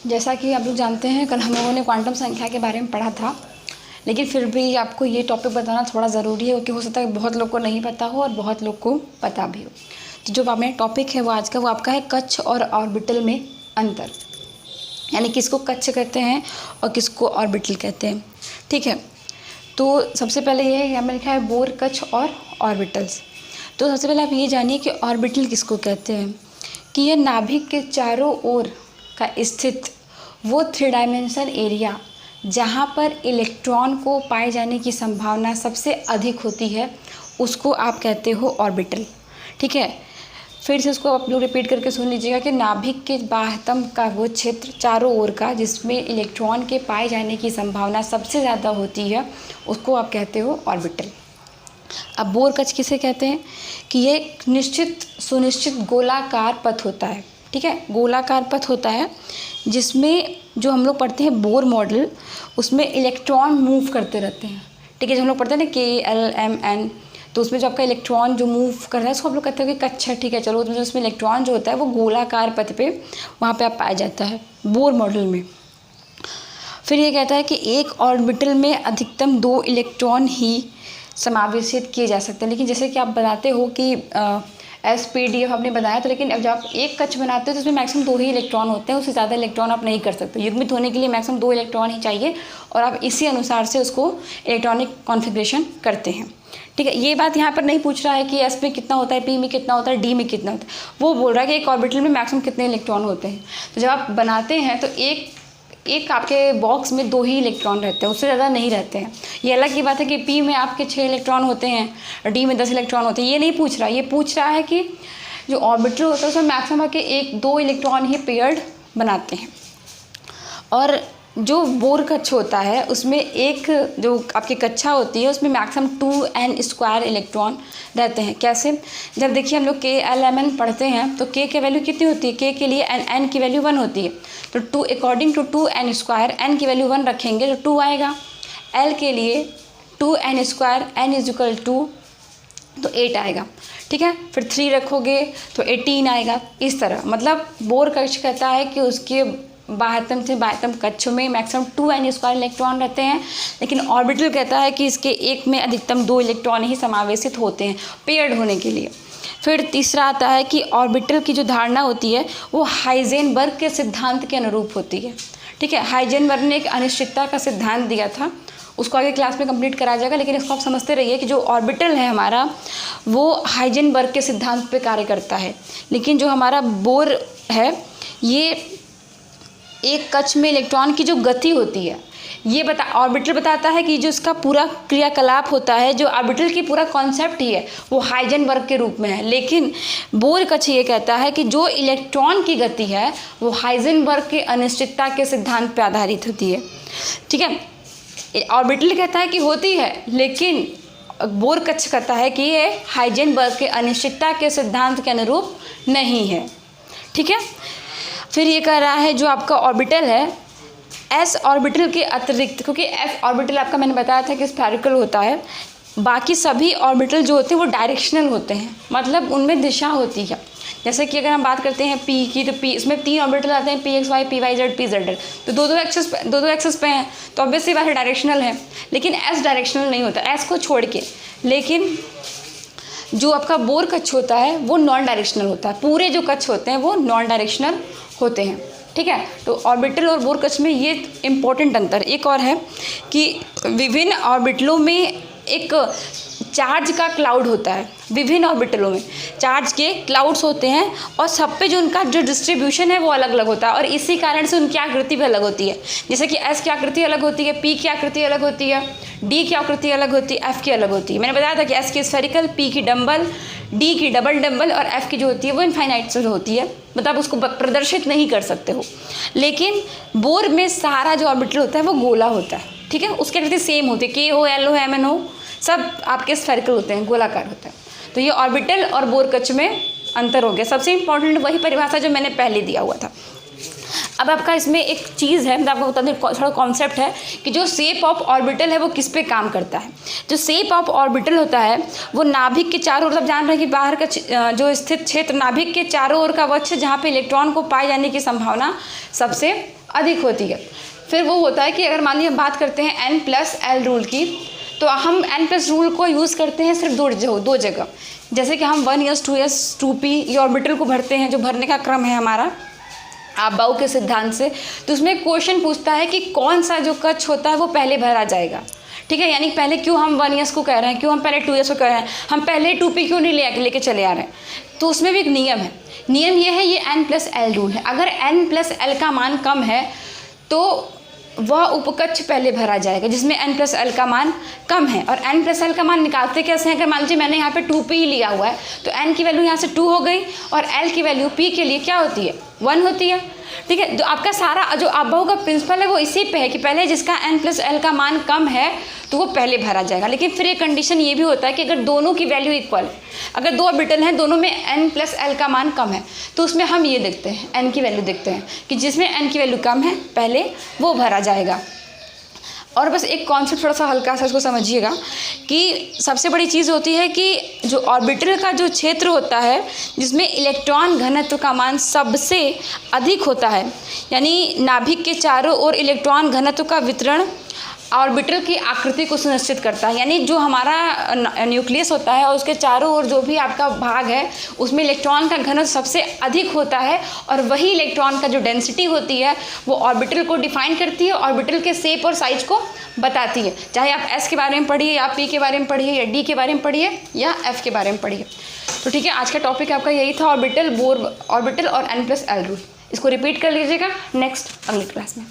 जैसा कि आप लोग जानते हैं, कल हम लोगों ने क्वांटम संख्या के बारे में पढ़ा था, लेकिन फिर भी आपको ये टॉपिक बताना थोड़ा ज़रूरी है क्योंकि हो सकता है बहुत लोग को नहीं पता हो और बहुत लोग को पता भी हो। तो जो हमें टॉपिक है वो आज का, वो आपका है कक्ष और ऑर्बिटल में अंतर, यानी किसको कक्ष कहते हैं और किसको ऑर्बिटल कहते हैं। ठीक है, तो सबसे पहले ये है, हमें लिखा है बोर, कक्ष और ऑर्बिटल्स। तो सबसे पहले आप ये जानिए कि ऑर्बिटल किसको कहते हैं, कि यह नाभिक के चारों ओर का स्थित वो 3 डायमेंशन एरिया जहाँ पर इलेक्ट्रॉन को पाए जाने की संभावना सबसे अधिक होती है, उसको आप कहते हो ऑर्बिटल। ठीक है, फिर से उसको आप लोग रिपीट करके सुन लीजिएगा कि नाभिक के बाह्यतम का वो क्षेत्र चारों ओर का जिसमें इलेक्ट्रॉन के पाए जाने की संभावना सबसे ज़्यादा होती है, उसको आप कहते हो ऑर्बिटल। अब बोर कक्ष किसे कहते हैं, कि ये एक निश्चित सुनिश्चित गोलाकार पथ होता है। ठीक है, गोलाकार पथ होता है जिसमें जो हम लोग पढ़ते हैं बोर मॉडल, उसमें इलेक्ट्रॉन मूव करते रहते हैं। ठीक है, जो हम लोग पढ़ते हैं ना KLMN, तो उसमें जो आपका इलेक्ट्रॉन जो मूव कर रहा है उसको आप लोग कहते हैं कि कक्ष है। ठीक है, चलो, उसमें इलेक्ट्रॉन जो होता है वो गोलाकार पथ पे वहाँ पे आप पाया जाता है बोर मॉडल में। फिर ये कहता है कि एक ऑर्बिटल में अधिकतम 2 इलेक्ट्रॉन ही समावेशित किए जा सकते हैं। लेकिन जैसे कि आप बताते हो कि SPDF आपने बनाया था, लेकिन अब जब आप एक कक्ष बनाते हो तो उसमें मैक्सिमम 2 ही इलेक्ट्रॉन होते हैं, उससे ज़्यादा इलेक्ट्रॉन आप नहीं कर सकते। युग्मित होने के लिए मैक्सिमम 2 इलेक्ट्रॉन ही चाहिए और आप इसी अनुसार से उसको इलेक्ट्रॉनिक कॉन्फ़िगरेशन करते हैं। ठीक है, ये बात यहाँ पर नहीं पूछ रहा है कि S में कितना होता है, P में कितना होता है, D में कितना होता है, वो बोल रहा है कि एक ऑर्बिटल में मैक्सिमम कितने इलेक्ट्रॉन होते हैं। तो जब आप बनाते हैं तो एक आपके बॉक्स में 2 ही इलेक्ट्रॉन रहते हैं, उससे ज़्यादा नहीं रहते हैं। ये अलग की बात है कि P में आपके 6 इलेक्ट्रॉन होते हैं और D में 10 इलेक्ट्रॉन होते हैं, ये नहीं पूछ रहा। ये पूछ रहा है कि जो ऑर्बिटल होता है उसमें मैक्सिमम आपके 1-2 इलेक्ट्रॉन ही पेयर्ड बनाते हैं। और जो बोर कक्ष होता है उसमें एक जो आपकी कक्षा होती है उसमें मैक्सिमम 2n² इलेक्ट्रॉन रहते हैं। कैसे, जब देखिए हम लोग KLMN पढ़ते हैं तो K की वैल्यू कितनी होती है, K के लिए n की वैल्यू 1 होती है, तो 2 अकॉर्डिंग टू 2n², n की वैल्यू 1 रखेंगे तो 2 आएगा। L के लिए 2n², n = 2 तो 8 आएगा। ठीक है, फिर 3 रखोगे तो 18 आएगा। इस तरह मतलब बोर कक्ष कहता है कि उसके बाह्यतम से बाह्यतम कक्ष में मैक्सिमम 2n² इलेक्ट्रॉन रहते हैं, लेकिन ऑर्बिटल कहता है कि इसके एक में अधिकतम 2 इलेक्ट्रॉन ही समावेशित होते हैं पेयर्ड होने के लिए। फिर तीसरा आता है कि ऑर्बिटल की जो धारणा होती है वो हाइजेनबर्ग के सिद्धांत के अनुरूप होती है। ठीक है, हाइजेनबर्ग ने एक अनिश्चितता का सिद्धांत दिया था, उसको आगे क्लास में कंप्लीट कराया जाएगा, लेकिन इसको आप समझते रहिए कि जो ऑर्बिटल है हमारा वो हाइजेनबर्ग के सिद्धांत पे कार्य करता है। लेकिन जो हमारा बोर है, ये एक कक्ष में इलेक्ट्रॉन की जो गति होती है ये ऑर्बिटल बताता है कि जो इसका पूरा क्रियाकलाप होता है, जो ऑर्बिटल की पूरा कॉन्सेप्ट ही है वो हाइजेनबर्ग के रूप में है। लेकिन बोर कक्ष ये कहता है कि जो इलेक्ट्रॉन की गति है वो हाइजेनबर्ग के अनिश्चितता के सिद्धांत पर आधारित होती है। ठीक है, ऑर्बिटल कहता है कि होती है, लेकिन बोर कक्ष कहता है कि ये हाइजेनबर्ग के अनिश्चितता के सिद्धांत के अनुरूप नहीं है। ठीक है, फिर ये कह रहा है जो आपका ऑर्बिटल है S ऑर्बिटल के अतिरिक्त, क्योंकि F ऑर्बिटल आपका मैंने बताया था कि स्फेरिकल होता है, बाकी सभी ऑर्बिटल जो होते हैं वो डायरेक्शनल होते हैं, मतलब उनमें दिशा होती है। जैसे कि अगर हम बात करते हैं P की, तो P इसमें 3 ऑर्बिटल आते हैं, PXY, PYZ, PZ, तो दो एक्सेस पे हैं, तो ऑब्वियसली बात है डायरेक्शनल है। लेकिन S डायरेक्शनल नहीं होता, S को छोड़ के। लेकिन जो आपका बोर कक्ष होता है वो नॉन डायरेक्शनल होता है, पूरे जो कक्ष होते हैं वो नॉन डायरेक्शनल होते हैं। ठीक है, तो ऑर्बिटल और बोर कक्ष में ये इम्पोर्टेंट अंतर एक और है कि विभिन्न ऑर्बिटलों में एक चार्ज का क्लाउड होता है। विभिन्न ऑर्बिटलों में चार्ज के क्लाउड्स होते हैं और सब पे जो उनका जो डिस्ट्रीब्यूशन है वो अलग अलग होता है, और इसी कारण से उनकी आकृति भी अलग होती है। जैसे कि S की आकृति अलग होती है, P की आकृति अलग होती है, D की आकृति अलग होती है, F की अलग होती है। मैंने बताया था कि S की स्फेरिकल, P की डम्बल, D की डबल डम्बल और F की जो होती है वो इनफाइनाइट से होती है, मतलब उसको प्रदर्शित नहीं कर सकते हो। लेकिन बोर में सारा जो ऑर्बिटल होता है वो गोला होता है। ठीक है, उसकी आकृति सेम होती है, K हो, L हो, MN हो, सब आपके स्फेरिकल होते हैं, गोलाकार होता है। तो ये ऑर्बिटल और बोर कक्ष में अंतर हो गया। सबसे इंपॉर्टेंट वही परिभाषा जो मैंने पहले दिया हुआ था। अब आपका इसमें एक चीज़ है, मैं आपको बता दूँ, थोड़ा कॉन्सेप्ट है कि जो शेप ऑफ ऑर्बिटल है वो किस पे काम करता है। जो शेप ऑफ ऑर्बिटल होता है वो नाभिक के चारों ओर, आप जान रहे हैं कि बाहर का जो स्थित क्षेत्र नाभिक के चारों ओर का वह क्षेत्र जहाँ पे इलेक्ट्रॉन को पाए जाने की संभावना सबसे अधिक होती है। फिर वो होता है कि अगर मान लीजिए हम बात करते हैं N+L रूल की, तो हम N+ रूल को यूज़ करते हैं सिर्फ दो जगह। जैसे कि हम 1s 2s 2p ये ऑर्बिटल को भरते हैं, जो भरने का क्रम है हमारा अबाउ के सिद्धांत से, तो उसमें क्वेश्चन पूछता है कि कौन सा जो कक्ष होता है वो पहले भरा जाएगा। ठीक है, यानी पहले क्यों हम 1s को कह रहे हैं, क्यों हम पहले 2s को कह रहे हैं, हम पहले 2p क्यों नहीं लेके चले आ रहे हैं। तो उसमें भी एक नियम है, नियम ये है, ये N+L रूल है। अगर N+L का मान कम है तो वह उपकक्ष पहले भरा जाएगा जिसमें N+L का मान कम है। और N+L का मान निकालते कैसे हैं, अगर मान लीजिए मैंने यहाँ पे 2p ही लिया हुआ है तो N की वैल्यू यहाँ से 2 हो गई और L की वैल्यू p के लिए क्या होती है, 1 होती है। ठीक है, तो आपका सारा जो अबाउ का प्रिंसिपल है वो इसी पे है कि पहले जिसका N+L का मान कम है तो वो पहले भरा जाएगा। लेकिन फिर एक कंडीशन ये भी होता है कि अगर दोनों की वैल्यू इक्वल है, अगर दो ऑर्बिटल हैं दोनों में N+L का मान कम है, तो उसमें हम ये देखते हैं, N की वैल्यू देखते हैं कि जिसमें N की वैल्यू कम है पहले वो भरा जाएगा। और बस एक कॉन्सेप्ट थोड़ा सा हल्का सा इसको समझिएगा कि सबसे बड़ी चीज़ होती है कि जो ऑर्बिटल का जो क्षेत्र होता है जिसमें इलेक्ट्रॉन घनत्व का मान सबसे अधिक होता है, यानी नाभिक के चारों ओर इलेक्ट्रॉन घनत्व का वितरण ऑर्बिटल की आकृति को सुनिश्चित करता है। यानी जो हमारा न्यूक्लियस होता है और उसके चारों ओर जो भी आपका भाग है उसमें इलेक्ट्रॉन का घनत्व सबसे अधिक होता है, और वही इलेक्ट्रॉन का जो डेंसिटी होती है वो ऑर्बिटल को डिफाइन करती है, ऑर्बिटल के शेप और साइज को बताती है। चाहे आप S के बारे में पढ़िए या P के बारे में पढ़िए या D के बारे में पढ़िए या F के बारे में पढ़िए। तो ठीक है, आज का टॉपिक आपका यही था, ऑर्बिटल, बोर ऑर्बिटल और N+L रूल। इसको रिपीट कर लीजिएगा नेक्स्ट अगली क्लास में।